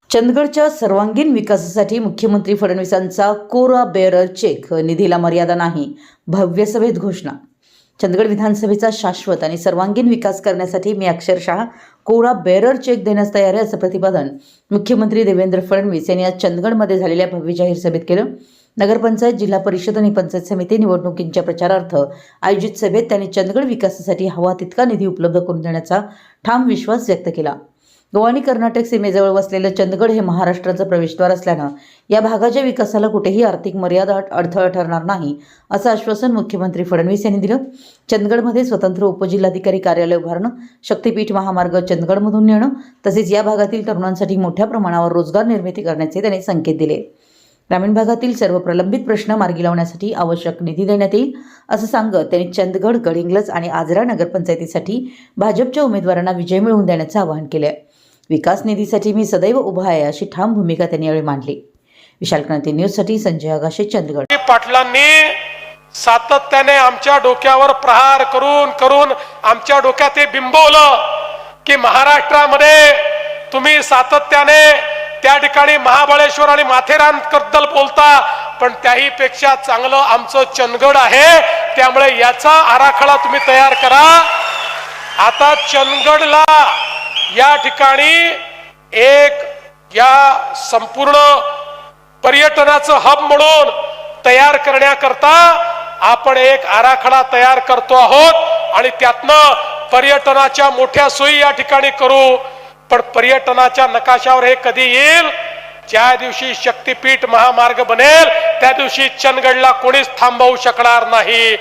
चंदगडच्या सर्वांगीण विकासासाठी मुख्यमंत्री फडणवीसांचा कोरा बेअरर चेक, निधीला मर्यादा नाही, भव्य सभेत घोषणा। चंदगड विधानसभेचा शाश्वत आणि सर्वांगीण विकास करण्यासाठी मी अक्षरशः कोरा बेअरर चेक देण्यास तयार आहे, असं प्रतिपादन मुख्यमंत्री देवेंद्र फडणवीस यांनी आज चंदगडमध्ये झालेल्या भव्य जाहीर सभेत केलं। नगरपंचायत, जिल्हा परिषद आणि पंचायत समिती निवडणुकींच्या प्रचारार्थ आयोजित सभेत त्यांनी चंदगड विकासासाठी हवा तितका निधी उपलब्ध करून देण्याचा ठाम विश्वास व्यक्त केला। गोवा आणि कर्नाटक सीमेजवळ वसलेलं चंदगड हे महाराष्ट्राचं प्रवेशद्वार असल्यानं या भागाच्या विकासाला कुठेही आर्थिक मर्यादा अडथळा ठरणार नाही, असं आश्वासन मुख्यमंत्री फडणवीस यांनी दिलं। चंदगडमध्ये स्वतंत्र उपजिल्हाधिकारी कार्यालय उभारणं, शक्तीपीठ महामार्ग चंदगडमधून नेणं तसेच या भागातील तरुणांसाठी मोठ्या प्रमाणावर रोजगार निर्मिती करण्याचे त्यांनी संकेत दिले। ग्रामीण भागातील सर्व प्रलंबित प्रश्न मार्गी लावण्यासाठी आवश्यक निधी देण्यात येईल, असं सांगत त्यांनी चंदगड, गडिंग्लज आणि आजरा नगरपंचायतीसाठी भाजपच्या उमेदवारांना विजय मिळवून देण्याचं आवाहन केलं। विकास निधीसाठी मी सदैव उभा आहे, अशी ठाम भूमिका त्यांनी यावेळी मांडली। विशाल क्रांती न्यूजसाठी संजय आगाशे, चंदगड। पाटलांनी सातत्याने आमच्या डोक्यावर प्रहार करून करून आमच्या डोक्यात हे बिंबवलं की महाराष्ट्रामध्ये तुम्ही सातत्याने त्या ठिकाणी महाबळेश्वर आणि माथेरानबद्दल बोलता, पण त्याही पेक्षा चांगलं आमचं चंदगड आहे, त्यामुळे याचा आराखडा तुम्ही तयार करा। आता चंदगडला या ठिकाणी एक या संपूर्ण पर्यटनाचं हब म्हणून तयार करण्याकरता आपण एक आराखडा तयार करतो आहोत आणि त्यातनं पर्यटनाच्या मोठ्या सोयी या ठिकाणी करू। पण पर्यटनाच्या नकाशावर हे कधी येईल? ज्या दिवशी शक्तीपीठ महामार्ग बनेल त्या दिवशी चंदगडला कोणीच थांबवू शकणार नाही।